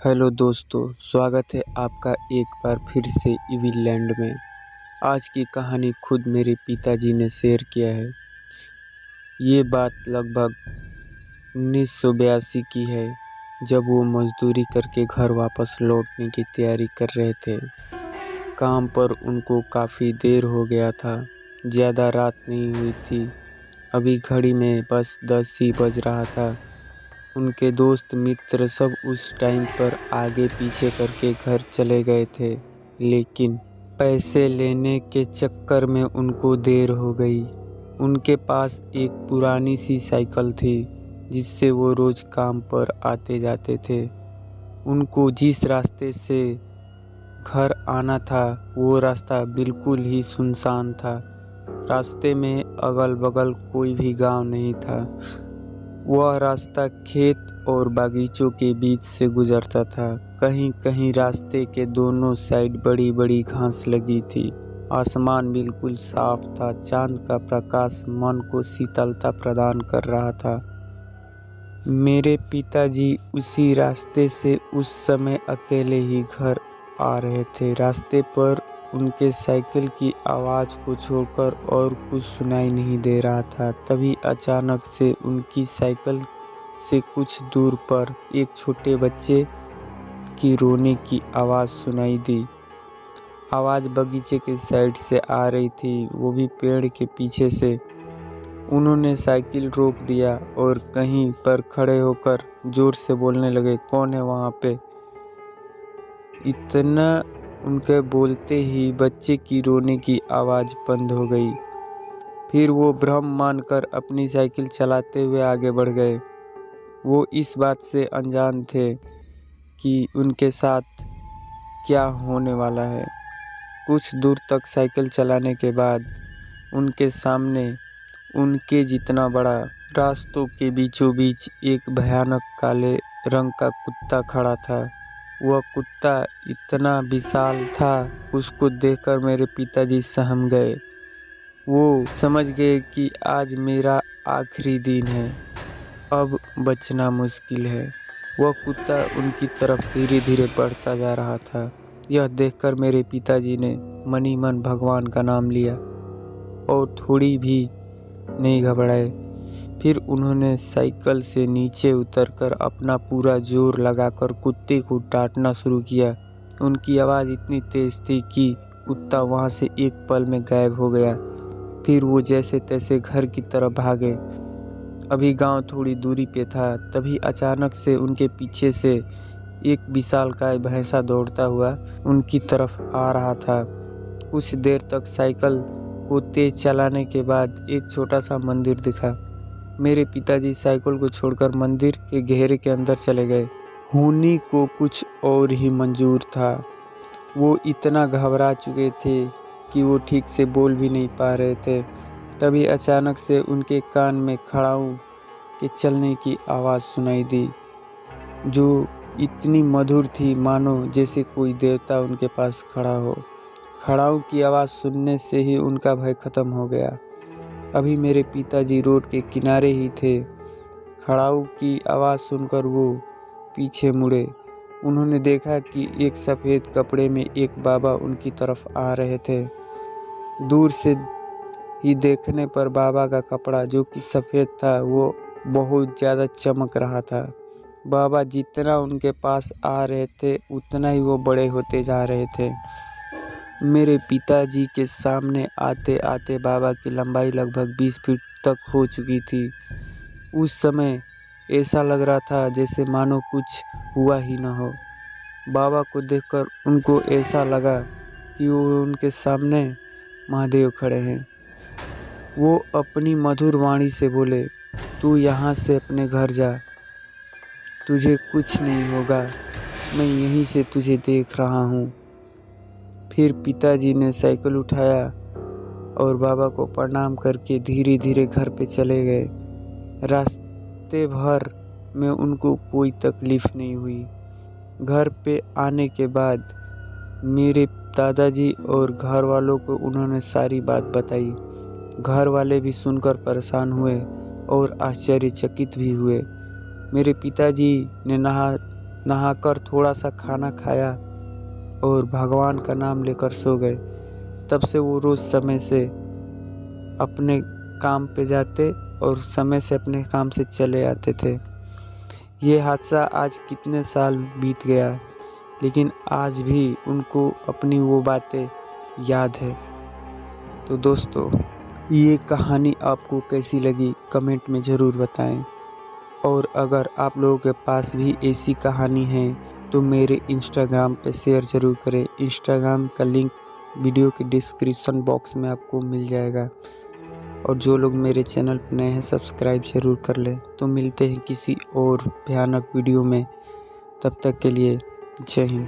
Hello दोस्तों, स्वागत है आपका एक बार फिर से इविल लैंड में। आज की कहानी खुद मेरे पिताजी ने शेयर किया है। ये बात लगभग 1982 की है, जब वो मजदूरी करके घर वापस लौटने की तैयारी कर रहे थे। काम पर उनको काफ़ी देर हो गया था, ज़्यादा रात नहीं हुई थी। अभी घड़ी में बस 10 ही बज रहा था। उनके दोस्त मित्र सब उस टाइम पर आगे पीछे करके घर चले गए थे, लेकिन पैसे लेने के चक्कर में उनको देर हो गई। उनके पास एक पुरानी सी साइकिल थी, जिससे वो रोज़ काम पर आते जाते थे। उनको जिस रास्ते से घर आना था, वो रास्ता बिल्कुल ही सुनसान था। रास्ते में अगल बगल कोई भी गांव नहीं था। वह रास्ता खेत और बागीचों के बीच से गुजरता था। कहीं कहीं रास्ते के दोनों साइड बड़ी बड़ी घास लगी थी। आसमान बिल्कुल साफ था। चांद का प्रकाश मन को शीतलता प्रदान कर रहा था। मेरे पिताजी उसी रास्ते से उस समय अकेले ही घर आ रहे थे। रास्ते पर उनके साइकिल की आवाज़ को छोड़कर और कुछ सुनाई नहीं दे रहा था। तभी अचानक से उनकी साइकिल से कुछ दूर पर एक छोटे बच्चे की रोने की आवाज़ सुनाई दी। आवाज़ बगीचे के साइड से आ रही थी, वो भी पेड़ के पीछे से। उन्होंने साइकिल रोक दिया और कहीं पर खड़े होकर जोर से बोलने लगे, कौन है वहाँ पे? इतना उनके बोलते ही बच्चे की रोने की आवाज़ बंद हो गई। फिर वो भ्रम मानकर अपनी साइकिल चलाते हुए आगे बढ़ गए। वो इस बात से अनजान थे कि उनके साथ क्या होने वाला है। कुछ दूर तक साइकिल चलाने के बाद उनके सामने उनके जितना बड़ा रास्तों के बीचों बीच एक भयानक काले रंग का कुत्ता खड़ा था। वह कुत्ता इतना विशाल था, उसको देखकर मेरे पिताजी सहम गए। वो समझ गए कि आज मेरा आखिरी दिन है, अब बचना मुश्किल है। वह कुत्ता उनकी तरफ धीरे धीरे बढ़ता जा रहा था। यह देखकर मेरे पिताजी ने मन ही मन भगवान का नाम लिया और थोड़ी भी नहीं घबराए। फिर उन्होंने साइकिल से नीचे उतरकर अपना पूरा जोर लगाकर कुत्ते को डांटना शुरू किया। उनकी आवाज़ इतनी तेज थी कि कुत्ता वहाँ से एक पल में गायब हो गया। फिर वो जैसे तैसे घर की तरफ भागे। अभी गांव थोड़ी दूरी पे था। तभी अचानक से उनके पीछे से एक विशालकाय भैंसा दौड़ता हुआ उनकी तरफ आ रहा था। कुछ देर तक साइकिल को तेज चलाने के बाद एक छोटा सा मंदिर दिखा। मेरे पिताजी साइकिल को छोड़कर मंदिर के घेरे के अंदर चले गए। होने को कुछ और ही मंजूर था। वो इतना घबरा चुके थे कि वो ठीक से बोल भी नहीं पा रहे थे। तभी अचानक से उनके कान में खड़ाऊ के चलने की आवाज़ सुनाई दी, जो इतनी मधुर थी मानो जैसे कोई देवता उनके पास खड़ा हो। खड़ाऊ की आवाज़ सुनने से ही उनका भय खत्म हो गया। अभी मेरे पिताजी रोड के किनारे ही थे। खड़ाऊ की आवाज़ सुनकर वो पीछे मुड़े। उन्होंने देखा कि एक सफ़ेद कपड़े में एक बाबा उनकी तरफ आ रहे थे। दूर से ही देखने पर बाबा का कपड़ा, जो कि सफ़ेद था, वो बहुत ज़्यादा चमक रहा था। बाबा जितना उनके पास आ रहे थे, उतना ही वो बड़े होते जा रहे थे। मेरे पिताजी के सामने आते आते बाबा की लंबाई लगभग 20 फीट तक हो चुकी थी। उस समय ऐसा लग रहा था जैसे मानो कुछ हुआ ही न हो। बाबा को देखकर उनको ऐसा लगा कि वो उनके सामने महादेव खड़े हैं। वो अपनी मधुर वाणी से बोले, तू यहाँ से अपने घर जा, तुझे कुछ नहीं होगा, मैं यहीं से तुझे देख रहा हूँ। फिर पिताजी ने साइकिल उठाया और बाबा को प्रणाम करके धीरे धीरे घर पे चले गए। रास्ते भर में उनको कोई तकलीफ़ नहीं हुई। घर पे आने के बाद मेरे दादाजी और घर वालों को उन्होंने सारी बात बताई। घर वाले भी सुनकर परेशान हुए और आश्चर्यचकित भी हुए। मेरे पिताजी ने नहा नहाकर थोड़ा सा खाना खाया और भगवान का नाम लेकर सो गए। तब से वो रोज़ समय से अपने काम पे जाते और समय से अपने काम से चले आते थे। ये हादसा आज कितने साल बीत गया, लेकिन आज भी उनको अपनी वो बातें याद है। तो दोस्तों, ये कहानी आपको कैसी लगी कमेंट में ज़रूर बताएं। और अगर आप लोगों के पास भी ऐसी कहानी है तो मेरे इंस्टाग्राम पे शेयर ज़रूर करें। इंस्टाग्राम का लिंक वीडियो के डिस्क्रिप्शन बॉक्स में आपको मिल जाएगा। और जो लोग मेरे चैनल पर नए हैं सब्सक्राइब ज़रूर कर लें। तो मिलते हैं किसी और भयानक वीडियो में, तब तक के लिए जय हिंद।